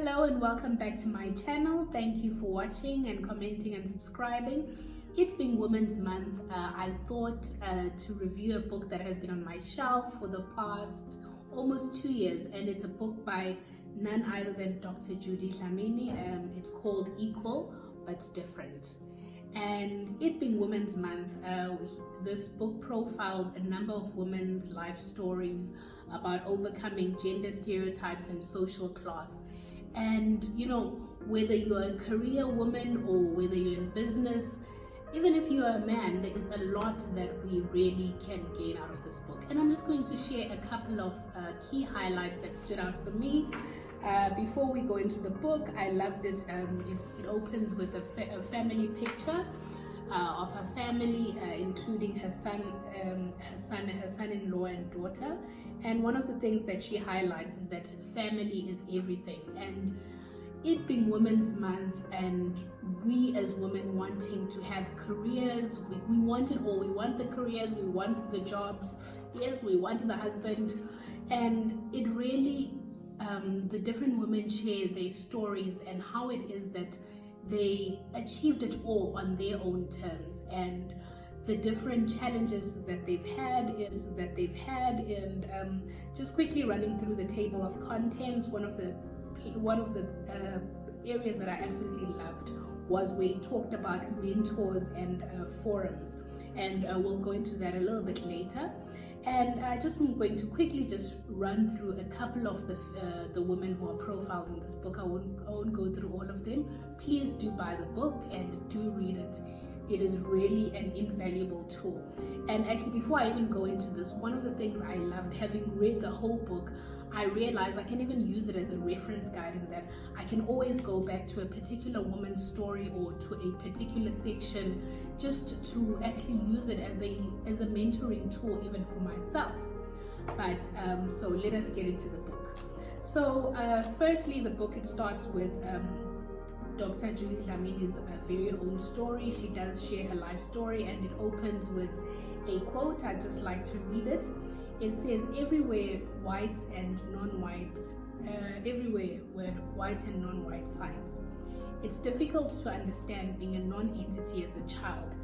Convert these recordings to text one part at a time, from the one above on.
Hello and welcome back to my channel. Thank you for watching and commenting and subscribing. It being Women's Month, I thought to review a book that has been on my shelf for the past almost 2 years, and it's a book by none other than Dr. Judy Dlamini. It's called Equal but Different. And it being Women's Month, this book profiles a number of women's life stories about overcoming gender stereotypes and social class. And whether you're a career woman or whether you're in business, even if you're a man, there is a lot that we really can gain out of this book. And I'm just going to share a couple of key highlights that stood out for me. Before we go into the book, I loved it. It opens with a family picture of her family, including her son-in-law and daughter. And one of the things that she highlights is that family is everything. And it being Women's Month, and we as women wanting to have careers, we want it all. We want the careers, we want the jobs, yes, we want the husband. And it really, the different women share their stories and how it is that they achieved it all on their own terms, and the different challenges that they've had and just quickly running through the table of contents. One of the areas that I absolutely loved was where it talked about mentors and forums, and we'll go into that a little bit later. And I'm going to quickly just run through a couple of the women who are profiled in this book. I won't go through all of them. Please do buy the book and do read it. It is really an invaluable tool. And actually, before I even go into this, one of the things I loved, having read the whole book, I realized I can even use it as a reference guide, in that I can always go back to a particular woman's story or to a particular section, just to actually use it as a mentoring tool even for myself. But so let us get into the book. So firstly, the book, it starts with Dr. Judy Dlamini's very own story. She does share her life story, and it opens with a quote. I'd just like to read it. It says, everywhere whites and non-whites, everywhere were white and non-white signs. It's difficult to understand being a non-entity as a child.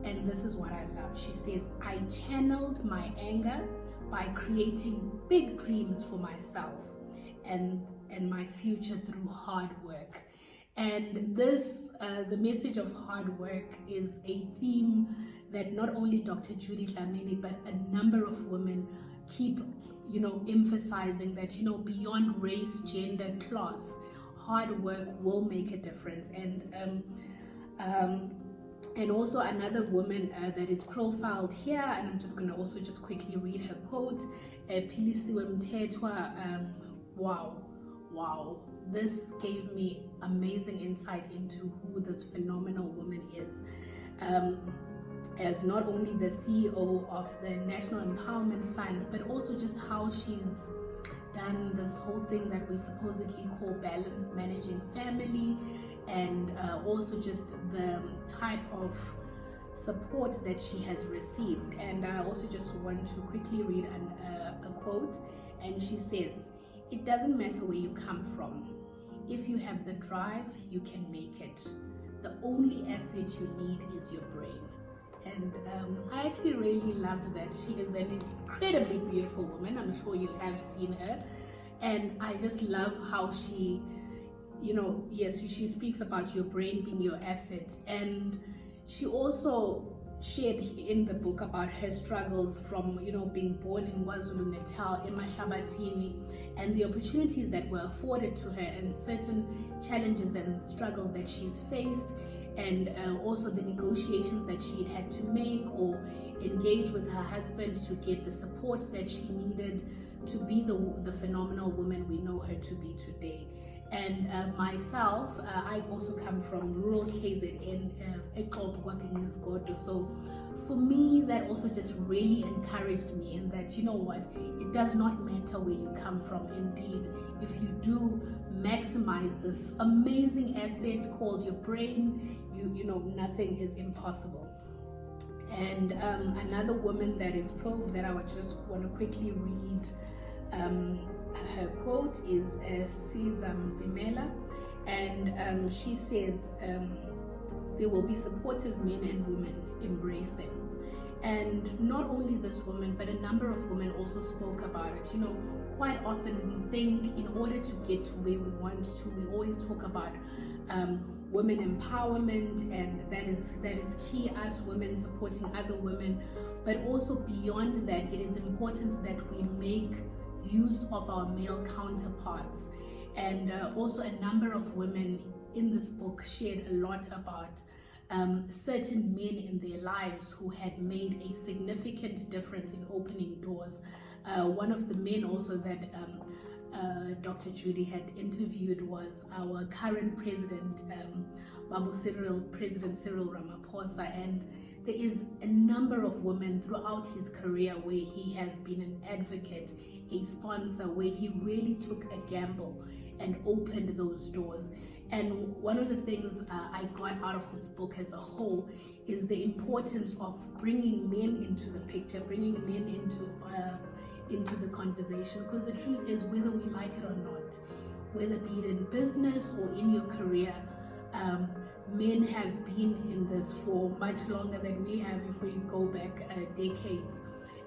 And this is what I love. She says, I channeled my anger by creating big dreams for myself and my future through hard work. And this, the message of hard work, is a theme that not only Dr. Judy Dlamini, but a number of women keep, emphasizing, that, beyond race, gender, class, hard work will make a difference. And also another woman that is profiled here, and I'm just going to also just quickly read her quote. Philisiwe Mthethwa, wow. This gave me amazing insight into who this phenomenal woman is, as not only the CEO of the National Empowerment Fund, but also just how she's done this whole thing that we supposedly call balance, managing family, and also just the type of support that she has received. And I also just want to quickly read a quote, and she says, it doesn't matter where you come from. If you have the drive, you can make it. The only asset you need is your brain. And I actually really loved that. She is an incredibly beautiful woman. I'm sure you have seen her. And I just love how she, yes, she speaks about your brain being your asset. And she also shared in the book about her struggles from, being born in KwaZulu-Natal, eMahlabathini, and the opportunities that were afforded to her, and certain challenges and struggles that she's faced, and also the negotiations that she had to make or engage with her husband to get the support that she needed to be the phenomenal woman we know her to be today. And myself, I also come from rural KZN, so for me, that also just really encouraged me in that, it does not matter where you come from. Indeed, if you do maximize this amazing asset called your brain, nothing is impossible. And another woman that is that I would just want to quickly read Her quote is Siza Mzimela, and she says, there will be supportive men and women, embrace them. And not only this woman, but a number of women also spoke about it. You know, quite often we think in order to get to where we want to, we always talk about women empowerment, and that is key, us women supporting other women. But also beyond that, it is important that we make use of our male counterparts. And also a number of women in this book shared a lot about certain men in their lives who had made a significant difference in opening doors. One of the men also that Dr. Judy had interviewed was our current president, President Cyril Ramaphosa, and there is a number of women throughout his career where he has been an advocate, a sponsor, where he really took a gamble and opened those doors. And one of the things I got out of this book as a whole is the importance of bringing men into the picture, bringing men into the conversation, because the truth is, whether we like it or not, whether be it in business or in your career, men have been in this for much longer than we have if we go back decades,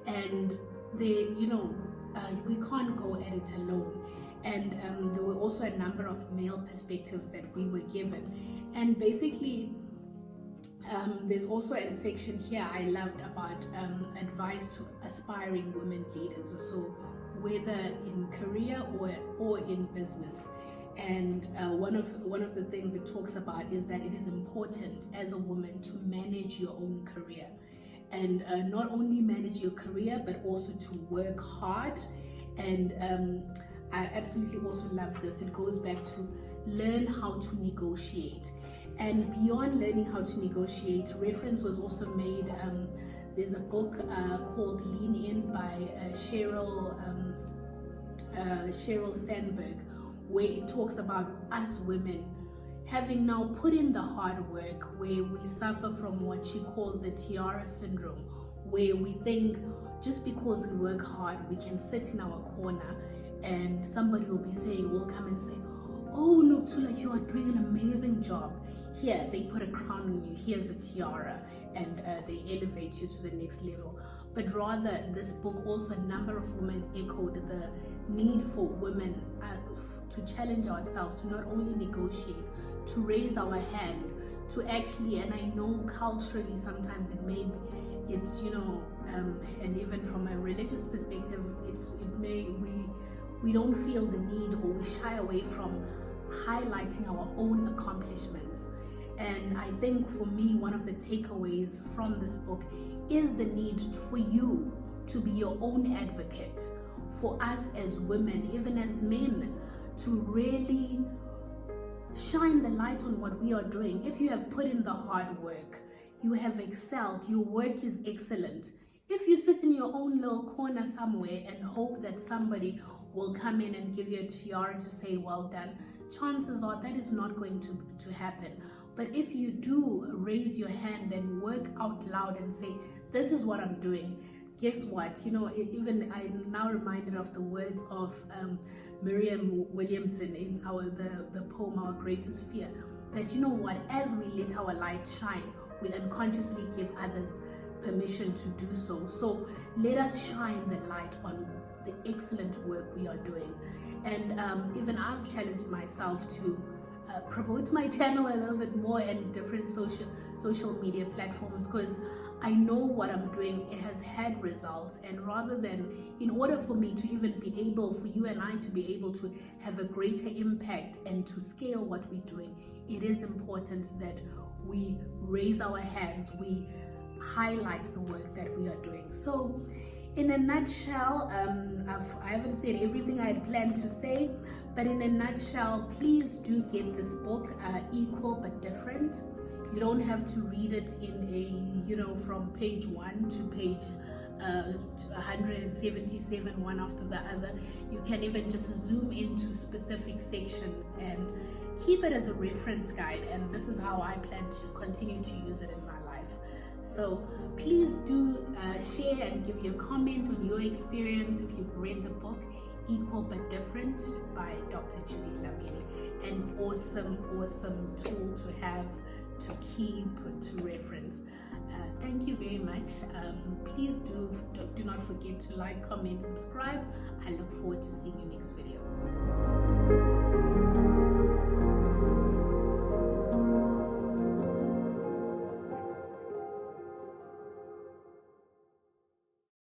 and they, we can't go at it alone. And there were also a number of male perspectives that we were given. And basically, there's also a section here I loved about advice to aspiring women leaders. So whether in career or in business. And one of the things it talks about is that it is important as a woman to manage your own career. And not only manage your career, but also to work hard. And I absolutely also love this. It goes back to learn how to negotiate. And beyond learning how to negotiate, reference was also made. There's a book called Lean In by Sheryl Sandberg, where it talks about us women having now put in the hard work, where we suffer from what she calls the tiara syndrome, where we think just because we work hard, we can sit in our corner and somebody will come and say, oh, Nokx, you are doing an amazing job. Here, they put a crown on you, here's a tiara, and they elevate you to the next level. But rather, this book also, a number of women echoed the need for women to challenge ourselves, to not only negotiate, to raise our hand, to actually, and I know culturally sometimes and even from a religious perspective, we don't feel the need, or we shy away from highlighting our own accomplishments. And I think for me, one of the takeaways from this book is the need for you to be your own advocate, for us as women, even as men, to really shine the light on what we are doing. If you have put in the hard work, you have excelled, your work is excellent. If you sit in your own little corner somewhere and hope that somebody will come in and give you a tiara to say well done, chances are that is not going to happen. But if you do raise your hand and work out loud and say, this is what I'm doing, guess what? Even I'm now reminded of the words of Miriam Williamson in the poem Our Greatest Fear, that as we let our light shine, we unconsciously give others permission to do so. So let us shine the light on the excellent work we are doing. And even I've challenged myself to promote my channel a little bit more and different social media platforms, because I know what I'm doing, it has had results. And rather than, in order for me to even be able, for you and I to be able to have a greater impact and to scale what we're doing, it is important that we raise our hands, we highlight the work that we are doing. So in a nutshell, I haven't said everything I had planned to say, but in a nutshell, please do get this book, Equal but Different. You don't have to read it in from page 1 to page 177, one after the other. You can even just zoom into specific sections and keep it as a reference guide. And this is how I plan to continue to use it in my life. So please do share and give your comment on your experience if you've read the book. Equal But Different by Dr. Judy Dlamini. An awesome tool to have, to keep, to reference. Thank you very much. Please do not forget to like, comment, subscribe. I look forward to seeing you next video.